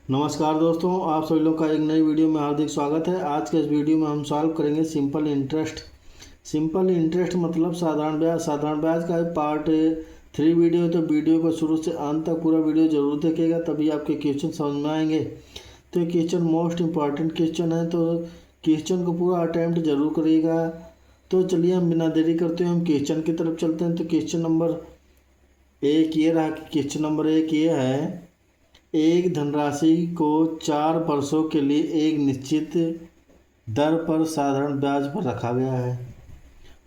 नमस्कार दोस्तों, आप सभी लोग का एक नई वीडियो में हार्दिक स्वागत है। आज के इस वीडियो में हम सॉल्व करेंगे सिंपल इंटरेस्ट। सिंपल इंटरेस्ट मतलब साधारण ब्याज। साधारण ब्याज का पार्ट 3 वीडियो है, तो वीडियो को शुरू से अंत तक पूरा वीडियो जरूर देखिएगा, तभी आपके क्वेश्चन समझ में आएंगे। तो ये क्वेश्चन मोस्ट इम्पॉर्टेंट क्वेश्चन है, तो क्वेश्चन को पूरा अटैम्प्ट जरूर करिएगा। तो चलिए हम बिना देरी करते हुए हम क्वेश्चन की तरफ चलते हैं। तो क्वेश्चन नंबर 1 ये रहा। क्वेश्चन नंबर 1 ये है, एक धनराशि को 4 वर्षों के लिए एक निश्चित दर पर साधारण ब्याज पर रखा गया है।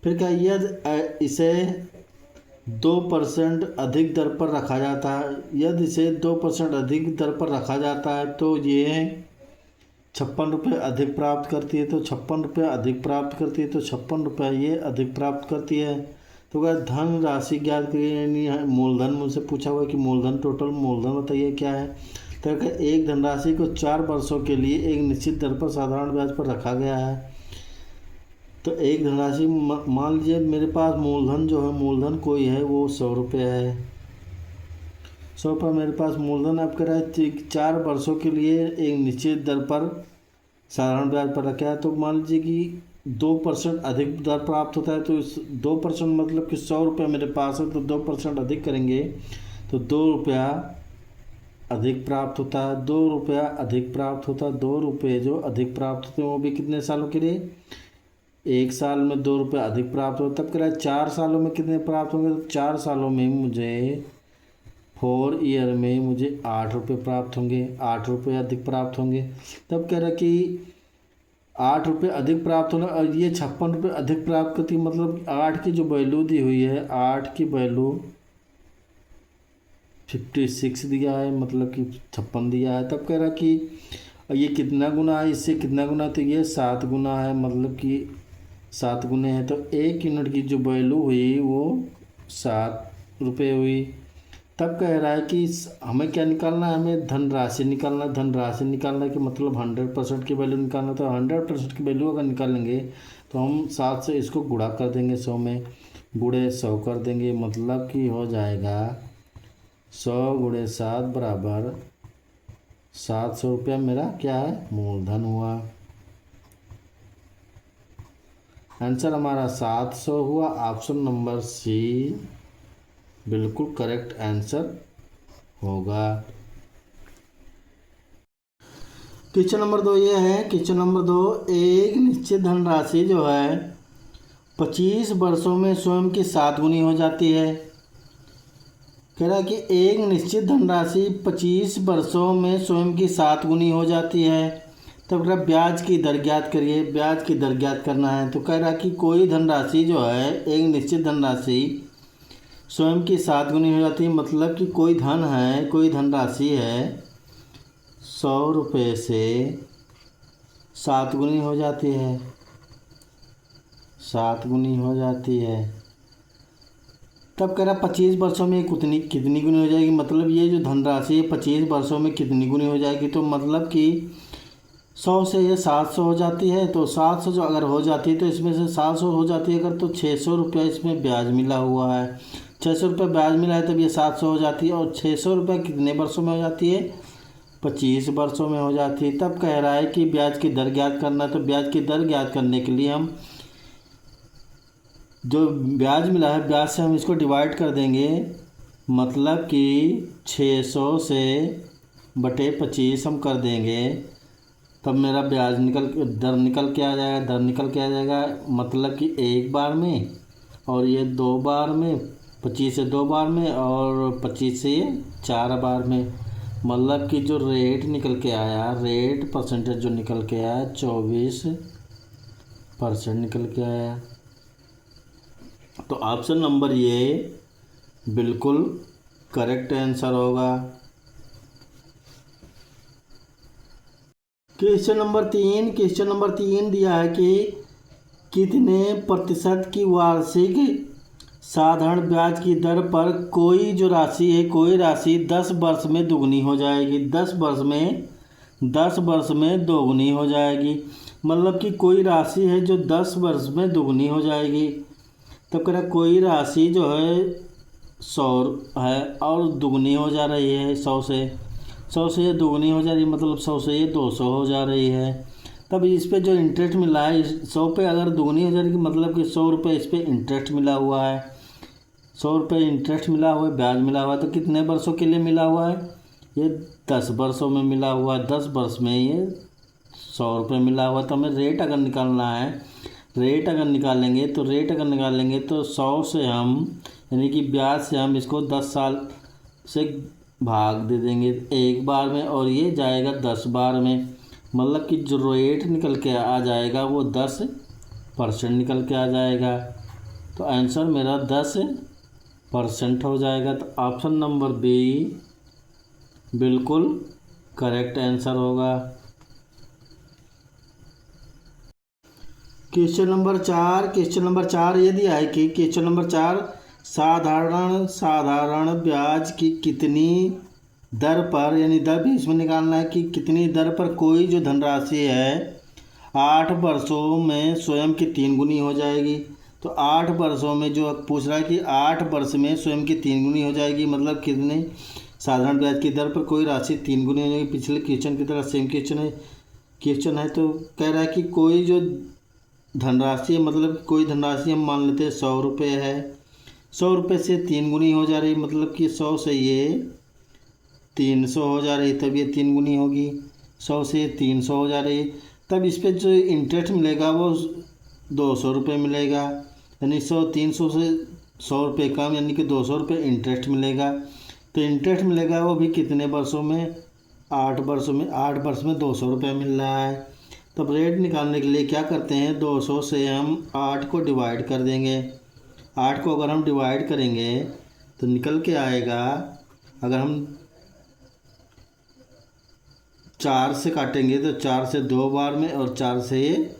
फिर क्या यदि इसे 2% अधिक दर पर रखा जाता है, यदि इसे 2% अधिक दर पर रखा जाता है तो ये 56 रुपये अधिक प्राप्त करती है। तो 56 रुपये अधिक प्राप्त करती है, तो 56 रुपये ये अधिक प्राप्त करती है। तो क्या धन राशि ज्ञात करिए, यानी मूलधन मुझसे पूछा हुआ है कि मूलधन, टोटल मूलधन बताइए क्या है। तो क्या एक धनराशि को 4 वर्षों के लिए एक निश्चित दर पर साधारण ब्याज पर रखा गया है। तो एक धनराशि मान लीजिए मेरे पास मूलधन जो है, मूलधन कोई है वो 100 रुपये है। 100 रुपये मेरे पास मूलधन। अब कह रहा है 4 वर्षों के लिए एक निश्चित दर पर साधारण ब्याज पर रखा है। तो मान लीजिए कि 2% अधिक दर प्राप्त होता है। तो इस 2% मतलब कि 100 रुपये मेरे पास है, तो 2% अधिक करेंगे तो 2 रुपया अधिक प्राप्त होता है। 2 रुपया अधिक प्राप्त होता है। 2 रुपये जो अधिक प्राप्त होते हैं वो भी कितने सालों के लिए, 1 साल में 2 रुपये अधिक प्राप्त होता है। तब कह रहा है 4 सालों में कितने प्राप्त होंगे। तो 4 सालों में मुझे 4 ईयर में मुझे 8 रुपये प्राप्त होंगे, 8 रुपये अधिक प्राप्त होंगे। तब कह रहा है कि 8 रुपये अधिक प्राप्त होना, और ये 56 रुपये अधिक प्राप्त करती, मतलब 8 की जो वैल्यू दी हुई है, 8 की वैल्यू 56 दिया है, मतलब कि 56 दिया है। तब कह रहा कि ये कितना गुना है, इससे कितना गुना, तो ये 7 गुना है, मतलब कि 7 गुने हैं। तो 1 यूनिट की जो वैल्यू हुई वो 7 रुपये हुई। तब कह रहा है कि हमें क्या निकालना है, हमें धनराशि निकालना है। धनराशि निकालना के मतलब 100% की वैल्यू निकालना। तो 100% की वैल्यू अगर निकालेंगे तो हम 7 से इसको गुणा कर देंगे, 100 में गुणे 100 कर देंगे, मतलब कि हो जाएगा 100 गुणे 7 बराबर 700 रुपया मेरा क्या है, मूलधन हुआ। आंसर हमारा 700 हुआ। ऑप्शन नंबर सी बिल्कुल करेक्ट आंसर होगा। क्वेश्चन नंबर 2 ये है। क्वेश्चन नंबर 2, एक निश्चित धनराशि जो है 25 वर्षों में स्वयं की 7 गुनी हो जाती है। कह रहा है कि एक निश्चित धनराशि 25 वर्षों में स्वयं की 7 गुनी हो जाती है। तब कह रहा ब्याज की दर ज्ञात करिए। ब्याज की दर ज्ञात करना है। तो कह रहा कि कोई धनराशि जो है, एक निश्चित धनराशि स्वयं की 7 गुनी हो जाती है, मतलब कि कोई धन है, कोई धनराशि है 100 रुपये से 7 गुनी हो जाती है, 7 गुनी हो जाती है। तब कह रहा 25 वर्षों में कितनी कितनी गुनी हो जाएगी, मतलब ये जो धनराशि है 25 वर्षों में कितनी गुनी हो जाएगी। तो मतलब कि 100 से ये 700 हो जाती है। तो 700 जो अगर हो जाती है तो इसमें से 700 हो जाती है अगर, तो 600 रुपये इसमें ब्याज मिला हुआ है। 600 रुपये ब्याज मिला है, तब ये 700 हो जाती है। और 600 रुपये कितने वर्षों में हो जाती है, 25 वर्षों में हो जाती है। तब कह रहा है कि ब्याज की दर ज्ञात करना है। तो ब्याज की दर ज्ञात करने के लिए हम जो ब्याज मिला है, ब्याज से हम इसको डिवाइड कर देंगे, मतलब कि 600 से बटे 25 हम कर देंगे। तब मेरा ब्याज दर निकल के आ जाएगा। दर निकल के आ जाएगा, मतलब कि 1 बार में, और ये 2 बार में, 25 से 2 बार में, और 25 से ये 4 बार में। मतलब कि जो रेट निकल के आया, रेट परसेंटेज जो निकल के आया 24% निकल के आया। तो ऑप्शन नंबर ये बिल्कुल करेक्ट आंसर होगा। Question number 3। क्वेश्चन नंबर 3 दिया है कि कितने प्रतिशत की वार्षिक साधारण ब्याज की दर पर कोई जो राशि है, कोई राशि 10 वर्ष में दुगनी हो जाएगी। 10 वर्ष में दोगुनी हो जाएगी, मतलब कि कोई राशि है जो 10 वर्ष में दुगनी हो जाएगी। तब कह रहा कोई राशि जो है 100 है और दुगनी हो जा रही है 100 से। 100 से ये दोगुनी हो जा रही है, मतलब 100 से ये 200 हो जा रही है। तब इस पर जो इंटरेस्ट मिला है 100 पे अगर दोगुनी हो जा रही है, मतलब कि 100 रुपये इस पर इंटरेस्ट मिला हुआ है, 100 रुपये इंटरेस्ट मिला हुआ है, ब्याज मिला हुआ है। तो कितने वर्षों के लिए मिला हुआ है? ये 10 वर्षों में मिला हुआ है। 10 वर्ष में ये 100 रुपये मिला हुआ है। तो हमें रेट अगर निकालना है, रेट अगर निकालेंगे तो 100 से हम यानी कि ब्याज से हम इसको 10 साल से भाग दे देंगे एक बार में, और ये जाएगा 10 बार में, मतलब कि जो रेट निकल के आ जाएगा वो 10% निकल के आ जाएगा। तो आंसर मेरा 10% हो जाएगा। तो ऑप्शन नंबर बी बिल्कुल करेक्ट आंसर होगा। क्वेश्चन नंबर 4 ये दिया है कि क्वेश्चन नंबर 4 साधारण ब्याज की कितनी दर पर, यानी दर भी इसमें निकालना है कि कितनी दर पर कोई जो धनराशि है 8 वर्षों में स्वयं की 3 गुनी हो जाएगी। तो 8 वर्षों में जो पूछ रहा है कि 8 वर्ष में स्वयं की 3 गुनी हो जाएगी, मतलब कितने साधारण ब्याज की दर पर कोई राशि 3 गुनी हो जाएगी। पिछले क्वेश्चन की तरह सेम क्वेश्चन है। तो कह रहा है कि कोई जो धनराशि, मतलब कोई धनराशि हम मान लेते हैं 100 रुपये है, 100 रुपये से 3 गुनी हो जा रही, मतलब कि 100 से ये 300 हो जा रही, तब ये 3 गुनी होगी। 100 से 300 हो जा रही, तब इस पर जो इंटरेस्ट मिलेगा वो 200 रुपये मिलेगा, यानी 300 से 100 रुपये कम, यानी कि 200 रुपये इंटरेस्ट मिलेगा। तो इंटरेस्ट मिलेगा वो भी कितने वर्षों में? 8 वर्षों में। 8 वर्ष में 200 रुपये मिल रहा है। तब रेट निकालने के लिए क्या करते हैं, 200 से हम 8 को डिवाइड कर देंगे। 8 को अगर हम डिवाइड करेंगे तो निकल के आएगा, अगर हम 4 से काटेंगे तो 4 से 2 बार में, और 4 से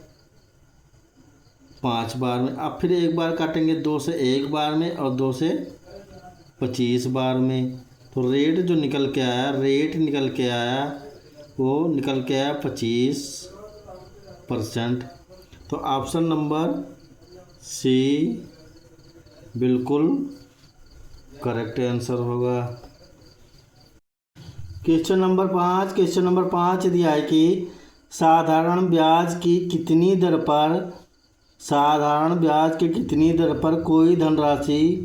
5 बार में। अब फिर एक बार काटेंगे 2 से 1 बार में, और 2 से 25 बार में। तो रेट जो निकल के आया, वो निकल के आया 25%। तो ऑप्शन नंबर सी बिल्कुल करेक्ट आंसर होगा। क्वेश्चन नंबर 5 दिया है कि साधारण ब्याज की कितनी दर पर कोई धनराशि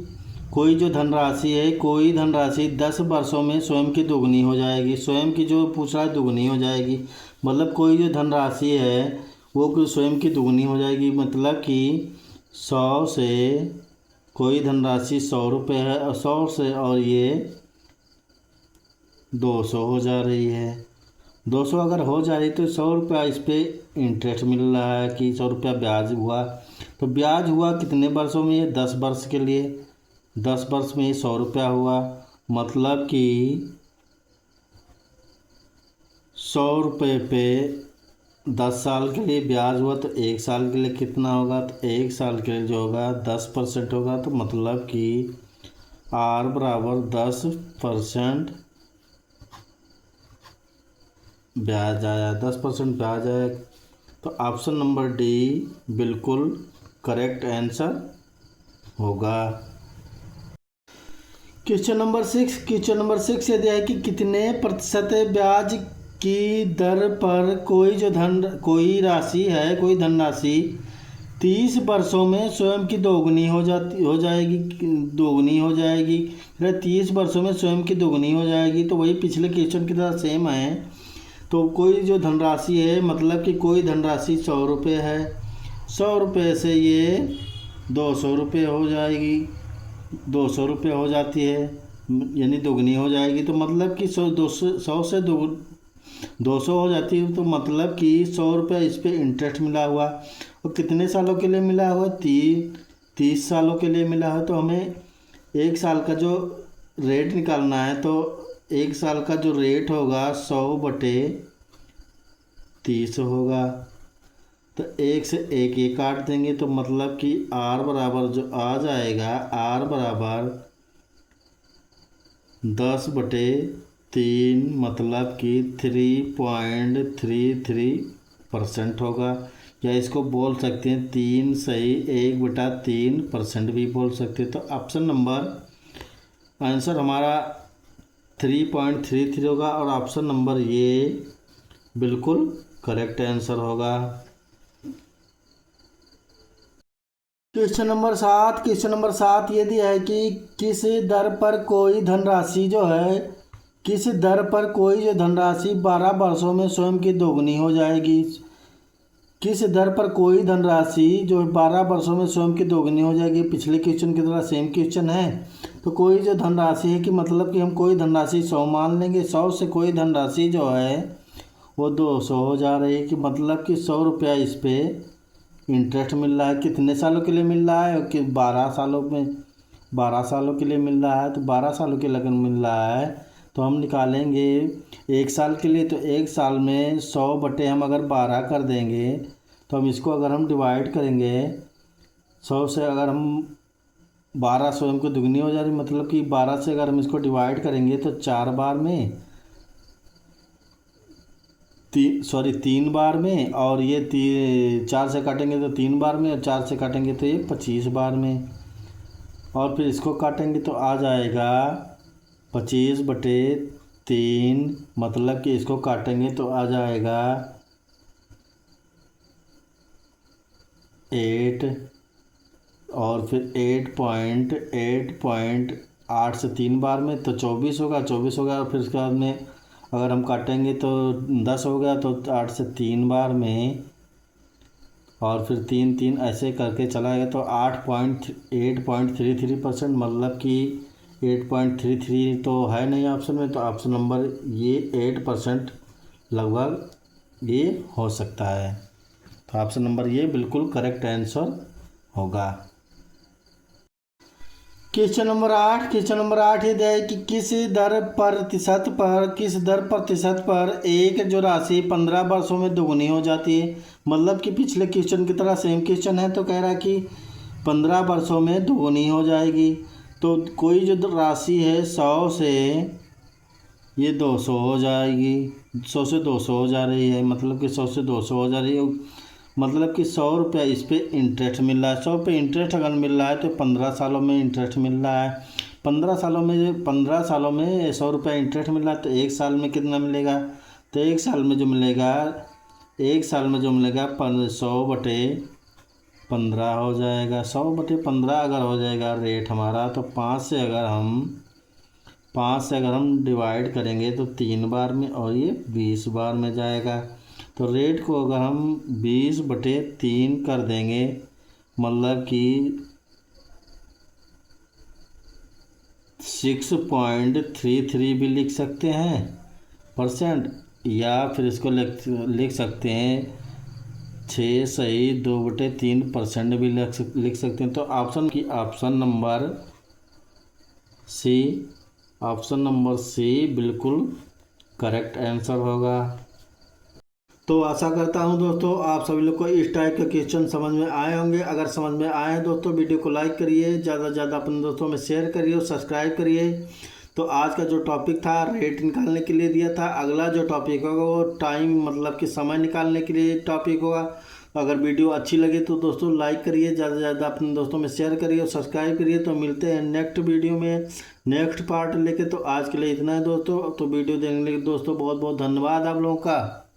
10 वर्षों में स्वयं की दोगुनी हो जाएगी। स्वयं की जो पूछ रहा है दोगुनी हो जाएगी, मतलब कोई जो धनराशि है वो स्वयं की दोगुनी हो जाएगी। मतलब कि 100 से कोई धनराशि 100 रुपये है, और 100 से और ये 200 हो जा रही है। 200 अगर हो जा रही तो 100 रुपया इस पर इंटरेस्ट मिल रहा है कि 100 रुपया ब्याज हुआ। तो ब्याज हुआ कितने वर्षों में? ये 10 वर्ष के लिए। 10 वर्ष में 100 रुपया हुआ, मतलब कि 100 रुपये पे 10 साल के लिए ब्याज हुआ। तो 1 साल के लिए कितना होगा? तो 1 साल के लिए जो होगा 10% होगा। तो मतलब कि R बराबर 10% ब्याज आया, 10% ब्याज आया। तो ऑप्शन नंबर डी बिल्कुल करेक्ट आंसर होगा। क्वेश्चन नंबर 6 यह दिया है कि कितने प्रतिशत ब्याज की दर पर कोई धनराशि 30 वर्षों में स्वयं की दोगुनी हो जाएगी। 30 वर्षों में स्वयं की दोगुनी हो जाएगी। तो वही पिछले क्वेश्चन की तरह सेम है। तो कोई जो धनराशि है, मतलब कि कोई धनराशि 100 रुपये है, 100 रुपये से ये 200 रुपये हो जाएगी, 200 रुपये हो जाती है, यानी दोगुनी हो जाएगी। तो मतलब कि 100 से 200 हो जाती है। तो मतलब कि 100 रुपये इस पर इंटरेस्ट मिला हुआ, और कितने सालों के लिए मिला हुआ? 30 सालों के लिए मिला है। तो हमें 1 साल का जो रेट निकालना है, तो 1 साल का जो रेट होगा 100/30 होगा। तो 1 से 1 ये काट देंगे, तो मतलब कि R बराबर जो आ जाएगा, R बराबर 10/3, मतलब कि 3.33% होगा। या इसको बोल सकते हैं 3 सही 1/3% भी बोल सकते हैं। तो ऑप्शन नंबर आंसर हमारा 3.33 होगा और ऑप्शन नंबर ये बिल्कुल करेक्ट आंसर होगा। क्वेश्चन नंबर 7 ये दिया है कि किस दर पर कोई धनराशि जो है, किस दर पर कोई जो धनराशि 12 वर्षों में स्वयं की दोगुनी हो जाएगी। किस दर पर कोई धनराशि जो 12 वर्षों में स्वयं की दोगुनी हो जाएगी। पिछले क्वेश्चन की तरह सेम क्वेश्चन है। तो कोई जो धनराशि है कि मतलब कि हम कोई धनराशि 100 मान लेंगे, 100 से कोई धनराशि जो है वो 200 हो जा रही है, कि मतलब कि 100 रुपया इस पर इंटरेस्ट मिल रहा है। कितने सालों के लिए मिल रहा है कि 12 सालों में, 12 सालों के लिए मिल रहा है। तो 12 सालों के लगन मिल रहा है तो हम निकालेंगे 1 साल के लिए। तो 1 साल में 100 बटे हम अगर 12 कर देंगे तो हम इसको अगर हम डिवाइड करेंगे 100 से, अगर हम 12 स्वयं को दुगनी हो जा रही, मतलब कि 12 से अगर हम इसको डिवाइड करेंगे तो 4 बार में, 3 बार में, और ये 4 से काटेंगे तो 3 बार में, और 4 से काटेंगे तो ये 25 बार में, और फिर इसको काटेंगे तो आ जाएगा 25 बटे 3, मतलब कि इसको काटेंगे तो आ जाएगा 8, और फिर 8.8 से 3 बार में तो 24 होगा, 24 होगा। और फिर उसके बाद में अगर हम काटेंगे तो 10 हो गया, तो 8 से 3 बार में, और फिर 3 ऐसे करके चला गया तो 8.33%, मतलब कि 8.33 तो है नहीं ऑप्शन में। तो ऑप्शन नंबर ये 8% लगभग ये हो सकता है। तो ऑप्शन नंबर ये बिल्कुल करेक्ट आंसर होगा। क्वेश्चन नंबर 8 ये दिया है कि किस दर प्रतिशत पर एक जो राशि 15 वर्षों में दोगुनी हो जाती है। मतलब कि पिछले क्वेश्चन की तरह सेम क्वेश्चन है। तो कह रहा है कि 15 वर्षों में दोगुनी हो जाएगी। तो कोई जो राशि है 100 से ये 200 हो जाएगी, 100 से 200 हो जा रही है, मतलब कि 100 से 200 हो जा रही है। मतलब कि 100 रुपया इस पर इंटरेस्ट मिल रहा है। 100 पे इंटरेस्ट अगर मिल रहा है तो 15 सालों में इंटरेस्ट मिल रहा है। 15 सालों में 100 रुपया इंटरेस्ट मिल रहा है। तो 1 साल में कितना मिलेगा? तो 1 साल में जो मिलेगा 100 बटे 15 हो जाएगा। 100 बटे 15 अगर हो जाएगा रेट हमारा, तो 5 से अगर हम डिवाइड करेंगे तो 3 बार में, और ये 20 बार में जाएगा। तो रेट को अगर हम 20 बटे 3 कर देंगे, मतलब कि 6.33 भी लिख सकते हैं %, या फिर इसको लिख सकते हैं 6 सही 2 बटे 3% भी लिख सकते हैं। तो ऑप्शन नंबर सी बिल्कुल करेक्ट आंसर होगा। तो आशा करता हूं दोस्तों आप सभी लोग को इस टाइप के क्वेश्चन समझ में आए होंगे। अगर समझ में आए हैं दोस्तों, वीडियो को लाइक करिए, ज़्यादा से ज़्यादा अपने दोस्तों में शेयर करिए और सब्सक्राइब करिए। तो आज का जो टॉपिक था रेट निकालने के लिए दिया था। अगला जो टॉपिक होगा वो टाइम, मतलब कि समय निकालने के लिए टॉपिक होगा। अगर वीडियो अच्छी लगे तो दोस्तों लाइक करिए, ज़्यादा से ज़्यादा अपने दोस्तों में शेयर करिए और सब्सक्राइब करिए। तो मिलते हैं नेक्स्ट वीडियो में नेक्स्ट पार्ट लेके। तो आज के लिए इतना है दोस्तों। तो वीडियो देखने के लिए दोस्तों बहुत बहुत धन्यवाद आप लोगों का।